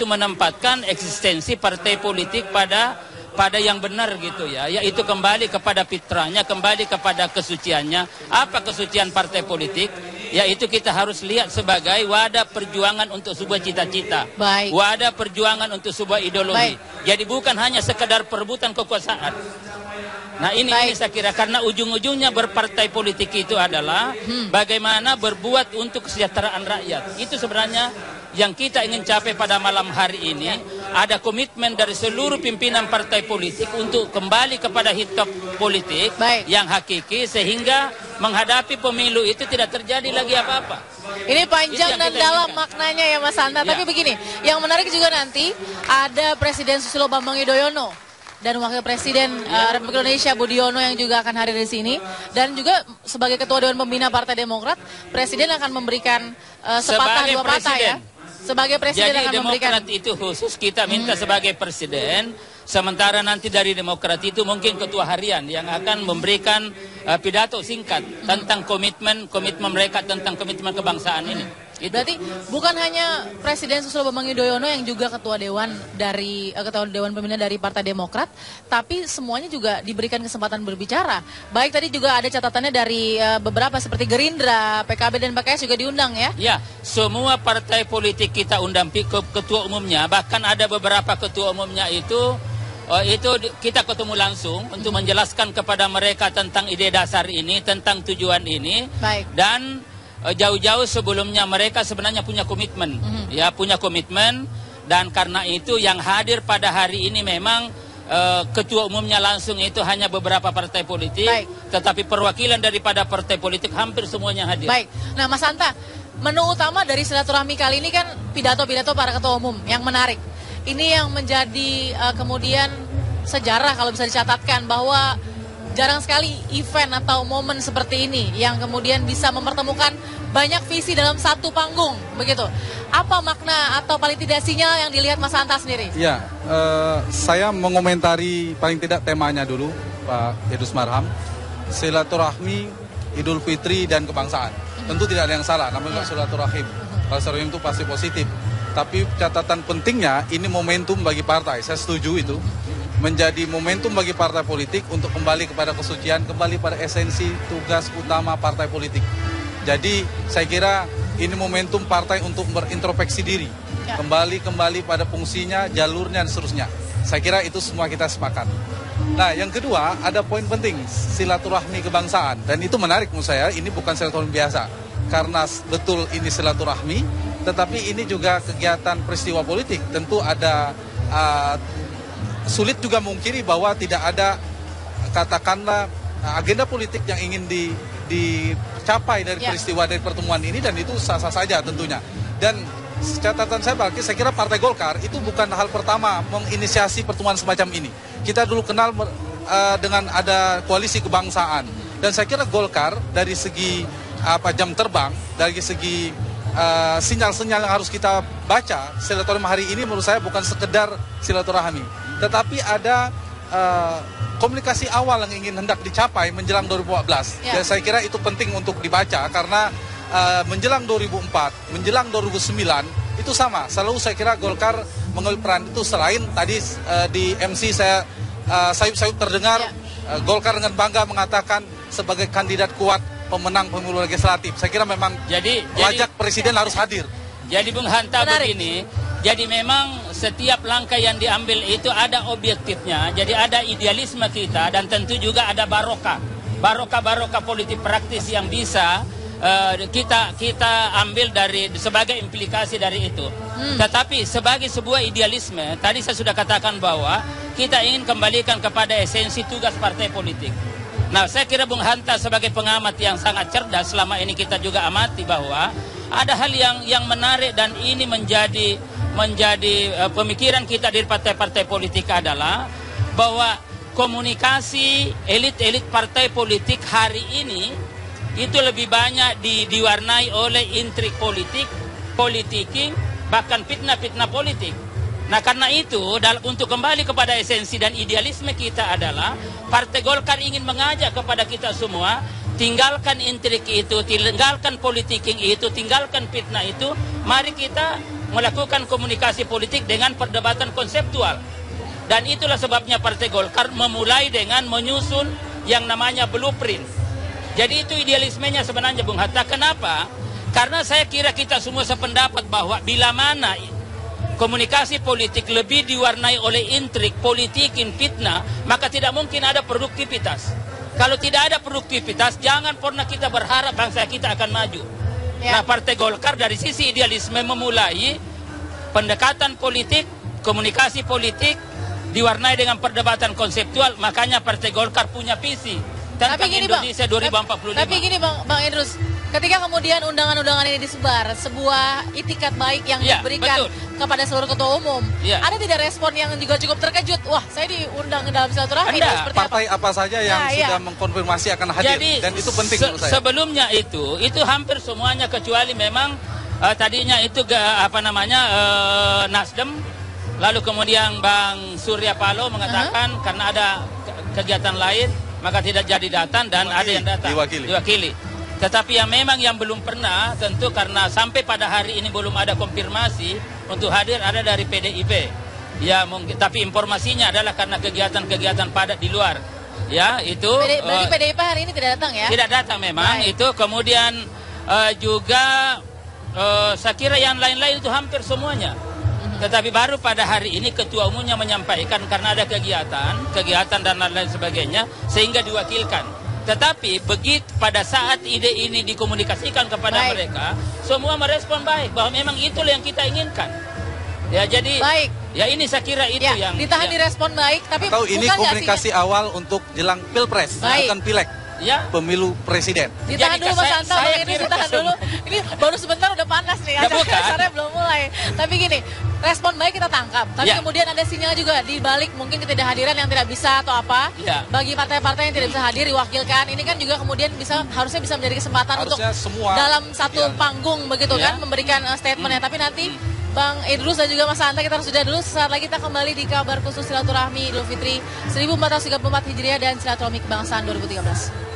menempatkan eksistensi partai politik pada yang benar gitu ya, yaitu kembali kepada fitrahnya, kembali kepada kesuciannya. Apa kesucian partai politik? Yaitu kita harus lihat sebagai wadah perjuangan untuk sebuah cita-cita, wadah perjuangan untuk sebuah ideologi. Jadi bukan hanya sekedar perebutan kekuasaan. Nah ini saya kira karena ujung-ujungnya berpartai politik itu adalah bagaimana berbuat untuk kesejahteraan rakyat. Itu sebenarnya yang kita ingin capai pada malam hari ini. Ada komitmen dari seluruh pimpinan partai politik untuk kembali kepada hitop politik yang hakiki, sehingga menghadapi pemilu itu tidak terjadi lagi apa-apa. Ini panjang dan dalam maknanya ya Mas Hanta. Tapi begini, yang menarik juga nanti ada Presiden Susilo Bambang Yudhoyono dan Wakil Presiden Republik Indonesia Budiono yang juga akan hadir di sini. Dan juga sebagai Ketua Dewan Pembina Partai Demokrat, Presiden akan memberikan sepatah dua patah ya. Sebagai Presiden jadi akan memberikan. Demokrat itu khusus kita minta sebagai Presiden, sementara nanti dari Demokrat itu mungkin Ketua Harian yang akan memberikan pidato singkat tentang komitmen mereka tentang komitmen kebangsaan ini. Itu. Berarti bukan hanya Presiden Susilo Bambang Yudhoyono yang juga Ketua Dewan dari Ketua Dewan Pembina dari Partai Demokrat, tapi semuanya juga diberikan kesempatan berbicara. Baik, tadi juga ada catatannya dari beberapa seperti Gerindra, PKB dan PKS juga diundang ya? Ya, semua partai politik kita undang ketua umumnya, bahkan ada beberapa ketua umumnya itu kita ketemu langsung untuk menjelaskan kepada mereka tentang ide dasar ini, tentang tujuan ini. Baik. Dan jauh-jauh sebelumnya mereka sebenarnya punya komitmen, ya punya komitmen, dan karena itu yang hadir pada hari ini memang ketua umumnya langsung itu hanya beberapa partai politik, tetapi perwakilan daripada partai politik hampir semuanya hadir. Baik, nah Mas Hanta, menu utama dari silaturahmi kali ini kan pidato-pidato para ketua umum yang menarik. Ini yang menjadi kemudian sejarah kalau bisa dicatatkan bahwa jarang sekali event atau momen seperti ini yang kemudian bisa mempertemukan banyak visi dalam satu panggung, begitu. Apa makna atau paling tidak sinyal yang dilihat Mas Hanta sendiri? Ya, saya mengomentari paling tidak temanya dulu, Pak Idrus Marham. Silaturahmi, Idul Fitri dan kebangsaan. Tentu tidak ada yang salah, namanya silaturahim. Silaturahim itu pasti positif. Tapi catatan pentingnya ini momentum bagi partai, saya setuju itu. Menjadi momentum bagi partai politik untuk kembali kepada kesucian, kembali pada esensi tugas utama partai politik. Jadi saya kira ini momentum partai untuk berintrospeksi diri, kembali pada fungsinya, jalurnya dan seterusnya. Saya kira itu semua kita sepakat. Nah yang kedua ada poin penting, silaturahmi kebangsaan, dan itu menarik menurut saya. Ini bukan silaturahmi biasa, karena betul ini silaturahmi, tetapi ini juga kegiatan peristiwa politik. Tentu ada sulit juga mengungkiri bahwa tidak ada katakanlah agenda politik yang ingin dicapai dari peristiwa dari pertemuan ini, dan itu sah-sah saja tentunya. Dan catatan saya bagi, saya kira Partai Golkar itu bukan hal pertama menginisiasi pertemuan semacam ini. Kita dulu kenal dengan ada koalisi kebangsaan, dan saya kira Golkar dari segi jam terbang, dari segi sinyal-sinyal yang harus kita baca, silaturahmi hari ini menurut saya bukan sekedar silaturahmi, tetapi ada komunikasi awal yang ingin hendak dicapai menjelang 2014. Ya, saya kira itu penting untuk dibaca, karena menjelang 2004, menjelang 2009 itu sama. Selalu saya kira Golkar mengambil peran itu. Selain tadi di MC saya sayup-sayup terdengar Golkar dengan bangga mengatakan sebagai kandidat kuat pemenang pemilu legislatif. Saya kira memang wajib presiden harus hadir. Jadi Bung Hanta begini, jadi memang setiap langkah yang diambil itu ada objektifnya, jadi ada idealisme kita, dan tentu juga ada barokah politik praktis yang bisa kita ambil dari sebagai implikasi dari itu. Tetapi sebagai sebuah idealisme, tadi saya sudah katakan bahwa kita ingin kembalikan kepada esensi tugas partai politik. Nah, saya kira Bung Hanta sebagai pengamat yang sangat cerdas, selama ini kita juga amati bahwa ada hal yang menarik, dan ini menjadi pemikiran kita di partai-partai politik adalah bahwa komunikasi elit-elit partai politik hari ini itu lebih banyak diwarnai oleh intrik politik, politiking, bahkan fitnah-fitnah politik. Nah karena itu untuk kembali kepada esensi dan idealisme kita adalah Partai Golkar ingin mengajak kepada kita semua, tinggalkan intrik itu, tinggalkan politiking itu, tinggalkan fitnah itu. Mari kita melakukan komunikasi politik dengan perdebatan konseptual. Dan itulah sebabnya Partai Golkar memulai dengan menyusun yang namanya blueprint. Jadi itu idealismenya sebenarnya Bung Hatta. Kenapa? Karena saya kira kita semua sependapat bahwa bila mana komunikasi politik lebih diwarnai oleh intrik, politikin, fitnah, maka tidak mungkin ada produktivitas. Kalau tidak ada produktivitas, jangan pernah kita berharap bangsa kita akan maju. Nah, Partai Golkar dari sisi idealisme memulai pendekatan politik, komunikasi politik, diwarnai dengan perdebatan konseptual. Makanya Partai Golkar punya visi tentang Indonesia 2045. Tapi gini Bang Idrus, ketika kemudian undangan-undangan ini disebar, sebuah itikat baik yang diberikan kepada seluruh ketua umum, ada tidak respon yang juga cukup terkejut? Wah, saya diundang dalam silaturahmi. Partai apa saja yang sudah mengkonfirmasi akan hadir. Jadi, dan itu penting menurut saya. Sebelumnya itu hampir semuanya kecuali memang tadinya itu Nasdem. Lalu kemudian Bang Surya Paloh mengatakan karena ada kegiatan lain maka tidak jadi datang dan ada yang datang diwakili. Tetapi yang belum pernah tentu karena sampai pada hari ini belum ada konfirmasi untuk hadir ada dari PDIP. Ya mungkin, tapi informasinya adalah karena kegiatan-kegiatan padat di luar. Ya itu. Berarti PDIP hari ini tidak datang ya? Tidak datang memang. Itu kemudian juga saya kira yang lain-lain itu hampir semuanya. Tetapi baru pada hari ini ketua umumnya menyampaikan karena ada kegiatan dan lain-lain sebagainya sehingga diwakilkan. Tetapi begitu pada saat ide ini dikomunikasikan kepada mereka, semua merespon baik bahwa memang itulah yang kita inginkan. Ya jadi ya ini saya kira itu yang ditahan direspon baik, tapi atau ini komunikasi awal untuk jelang Pilpres, bukan Pileg. Pemilu presiden. Ditahan dulu Mas Hanta, ditahan dulu. Ini baru sebentar udah panas nih, acaranya belum mulai. Tapi gini, respon baik kita tangkap. Tapi kemudian ada sinyal juga di balik mungkin ketidakhadiran yang tidak bisa atau apa. Bagi partai-partai yang tidak bisa hadir diwakilkan, ini kan juga kemudian harusnya bisa menjadi kesempatan untuk dalam satu panggung begitu kan, memberikan statementnya. Tapi nanti Bang Idrus dan juga Mas Hanta kita harus sudah dulu. Sesaat lagi kita kembali di kabar khusus silaturahmi Idul Fitri 1434 Hijriah dan silaturahmi kebangsaan 2013.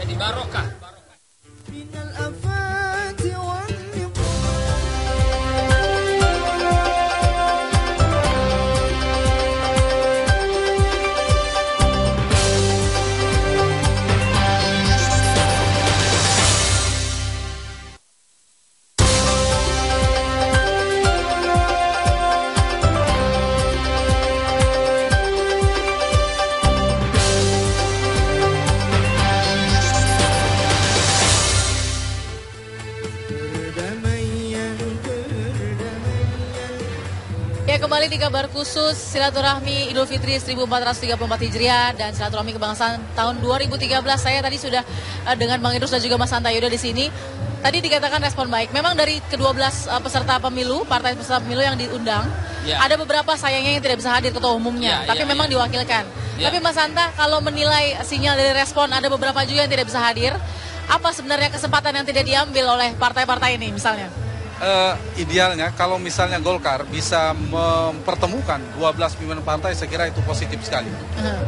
Jadi barokah. Kembali di kabar khusus silaturahmi Idul Fitri 1434 Hijriah dan silaturahmi kebangsaan tahun 2013. Saya tadi sudah dengan Bang Idrus dan juga Mas Hanta Yuda di sini. Tadi dikatakan respon baik. Memang dari ke-12 peserta pemilu, partai peserta pemilu yang diundang, ada beberapa sayangnya yang tidak bisa hadir ketua umumnya, tapi memang diwakilkan. Tapi Mas Hanta, kalau menilai sinyal dari respon, ada beberapa juga yang tidak bisa hadir. Apa sebenarnya kesempatan yang tidak diambil oleh partai-partai ini misalnya? Idealnya kalau misalnya Golkar bisa mempertemukan 12 pimpinan partai, saya kira itu positif sekali.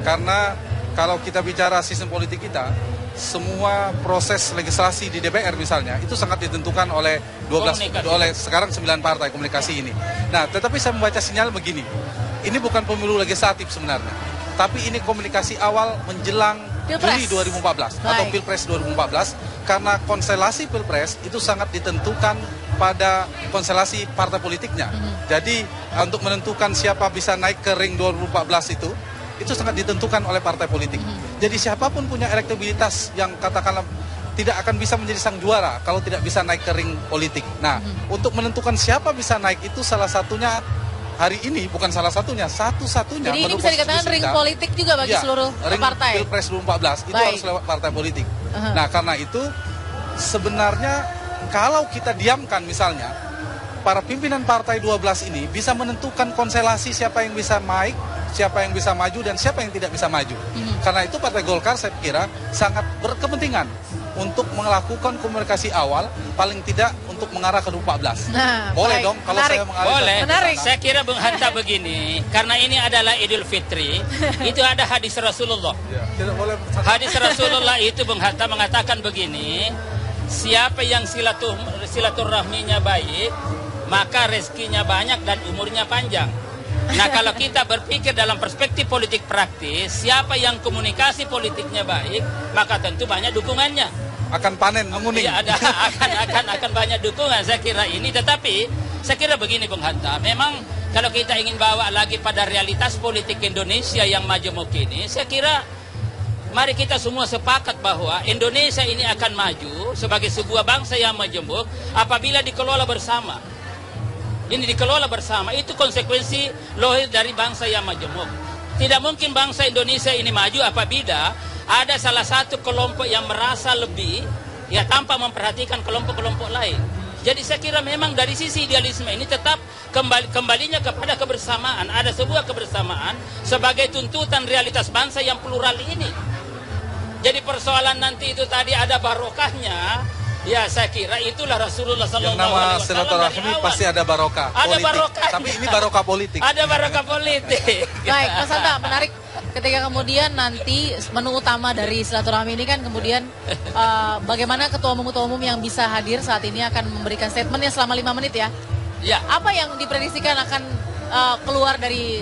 Karena kalau kita bicara sistem politik kita, semua proses legislasi di DPR misalnya itu sangat ditentukan oleh 12 oleh sekarang 9 partai komunikasi ini. Nah, tetapi saya membaca sinyal begini. Ini bukan pemilu legislatif sebenarnya, tapi ini komunikasi awal menjelang Juli 2014 atau Pilpres 2014, karena konstelasi Pilpres itu sangat ditentukan pada konstelasi partai politiknya. Jadi untuk menentukan siapa bisa naik ke ring 2014 itu sangat ditentukan oleh partai politik. Jadi siapapun punya elektabilitas yang katakanlah tidak akan bisa menjadi sang juara kalau tidak bisa naik ke ring politik. Nah, untuk menentukan siapa bisa naik itu salah satunya hari ini, bukan salah satunya, satu-satunya. Jadi ini bisa dikatakan ring politik juga bagi seluruh partai. Pilpres 2014 itu harus lewat partai politik. Nah, karena itu sebenarnya kalau kita diamkan misalnya, para pimpinan partai 12 ini bisa menentukan konstelasi siapa yang bisa naik, siapa yang bisa maju, dan siapa yang tidak bisa maju. Karena itu Partai Golkar saya kira sangat berkepentingan untuk melakukan komunikasi awal, paling tidak untuk mengarah ke 2014. Boleh dong kalau saya mengarah. Boleh. Saya kira Bung Hanta begini, karena ini adalah Idul Fitri, itu ada hadis Rasulullah. Hadis Rasulullah itu Bung Hanta mengatakan begini, siapa yang silaturahminya baik, maka rezekinya banyak dan umurnya panjang. Nah, kalau kita berpikir dalam perspektif politik praktis, siapa yang komunikasi politiknya baik, maka tentu banyak dukungannya. Akan panen, menguning. Iya, akan banyak dukungan saya kira ini. Tetapi saya kira begini Bung Hanta, memang kalau kita ingin bawa lagi pada realitas politik Indonesia yang majemuk ini, saya kira mari kita semua sepakat bahwa Indonesia ini akan maju sebagai sebuah bangsa yang majemuk apabila dikelola bersama. Ini dikelola bersama, itu konsekuensi lohir dari bangsa yang majemuk. Tidak mungkin bangsa Indonesia ini maju apabila ada salah satu kelompok yang merasa lebih, ya tanpa memperhatikan kelompok-kelompok lain. Jadi saya kira memang dari sisi idealisme ini tetap kembalinya kepada kebersamaan. Ada sebuah kebersamaan sebagai tuntutan realitas bangsa yang plural ini. Jadi persoalan nanti itu tadi ada barokahnya, ya saya kira itulah Rasulullah SAW. Yang nama silaturahmi pasti ada barokah. Ada barokah. Tapi ini barokah politik. Ada barokah politik. Baik, Mas Hanta, menarik ketika kemudian nanti menu utama dari silaturahmi ini kan kemudian bagaimana ketua umum yang bisa hadir saat ini akan memberikan statementnya selama 5 menit ya. Ya. Apa yang diprediksikan akan keluar dari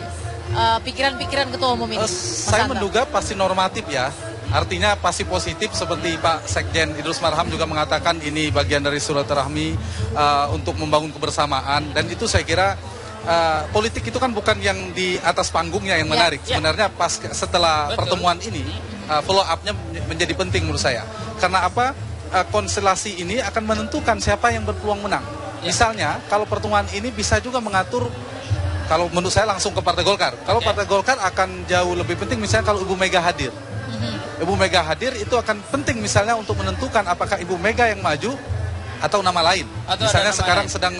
pikiran-pikiran ketua umum ini? Saya menduga pasti normatif ya. Artinya pasti positif seperti Pak Sekjen Idrus Marham juga mengatakan ini bagian dari silaturahmi untuk membangun kebersamaan, dan itu saya kira politik itu kan bukan yang di atas panggungnya yang menarik. Sebenarnya pas setelah pertemuan ini follow up-nya menjadi penting menurut saya. Karena apa? Konstelasi ini akan menentukan siapa yang berpeluang menang. Misalnya kalau pertemuan ini bisa juga mengatur, kalau menurut saya langsung ke Partai Golkar. Kalau Partai Golkar akan jauh lebih penting misalnya kalau Ibu Mega hadir. Ibu Mega hadir itu akan penting misalnya untuk menentukan apakah Ibu Mega yang maju atau nama lain. Atau misalnya sekarang lain sedang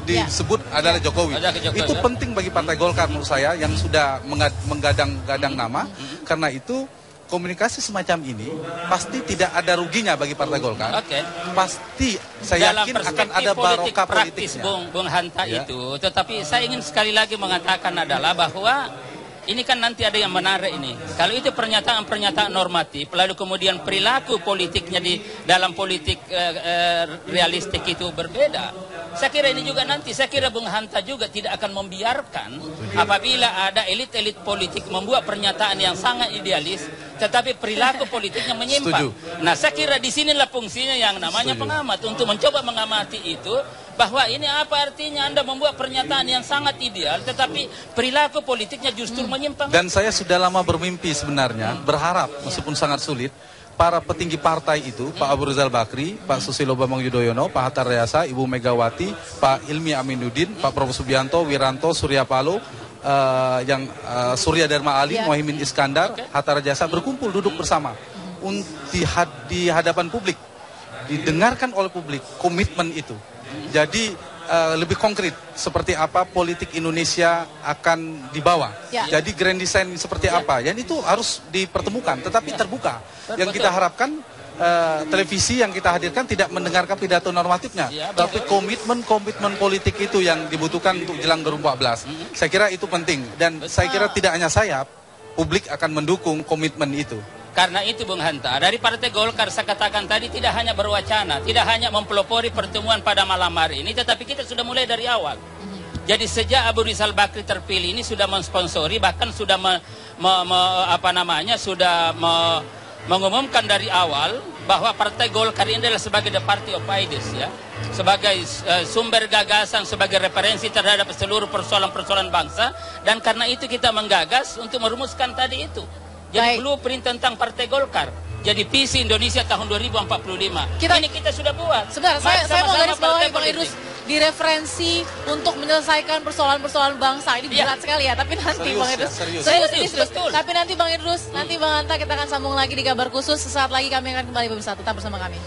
disebut adalah Jokowi. Itu penting bagi Partai Golkar menurut saya yang sudah menggadang-gadang nama. Karena itu komunikasi semacam ini pasti tidak ada ruginya bagi Partai Golkar. Pasti saya yakin akan ada barokah politiknya. Bung Hanta itu. Tetapi saya ingin sekali lagi mengatakan adalah bahwa ini kan nanti ada yang menarik ini. Kalau itu pernyataan normatif, lalu kemudian perilaku politiknya di dalam politik realistik itu berbeda. Saya kira ini juga nanti, saya kira Bung Hanta juga tidak akan membiarkan apabila ada elit-elit politik membuat pernyataan yang sangat idealis, tetapi perilaku politiknya menyimpang. Nah, saya kira di sinilah fungsinya yang namanya pengamat untuk mencoba mengamati itu. Bahwa ini apa artinya Anda membuat pernyataan yang sangat ideal, tetapi perilaku politiknya justru menyimpang. Dan saya sudah lama bermimpi sebenarnya, berharap meskipun sangat sulit, para petinggi partai itu, Pak Abu Rizal Bakri, Pak Susilo Bambang Yudhoyono, Pak Hatta Rajasa, Ibu Megawati, Pak Hilmi Aminuddin, Pak Prabowo Subianto, Wiranto, Surya Paloh, Surya Dharma Ali, Muhaimin Iskandar, Hatta Rajasa berkumpul duduk bersama di hadapan publik, didengarkan oleh publik komitmen itu. Jadi lebih konkret seperti apa politik Indonesia akan dibawa. Jadi grand design seperti apa. Dan itu harus dipertemukan, tetapi terbuka. Yang kita harapkan televisi yang kita hadirkan tidak mendengarkan pidato normatifnya, tapi komitmen politik itu yang dibutuhkan untuk jelang 2014. Saya kira itu penting, dan saya kira tidak hanya saya, publik akan mendukung komitmen itu. Karena itu Bung Hanta, dari Partai Golkar saya katakan tadi tidak hanya berwacana, tidak hanya mempelopori pertemuan pada malam hari ini, tetapi kita sudah mulai dari awal. Jadi sejak Abu Rizal Bakri terpilih ini sudah mensponsori, bahkan sudah mengumumkan dari awal bahwa Partai Golkar ini adalah sebagai the party of ideas, ya, sebagai sumber gagasan, sebagai referensi terhadap seluruh persoalan-persoalan bangsa, dan karena itu kita menggagas untuk merumuskan tadi itu. Jadi blueprint tentang Partai Golkar. Jadi visi Indonesia tahun 2045. Ini kita sudah buat. Sebentar, saya mau garis bawahi Bang Idrus, direferensi untuk menyelesaikan persoalan-persoalan bangsa. Ini berat sekali ya, tapi nanti Bang Idrus. Serius. Tapi nanti Bang Idrus, nanti Bang Hanta kita akan sambung lagi di kabar khusus. Sesaat lagi kami akan kembali pemirsa, tetap bersama kami.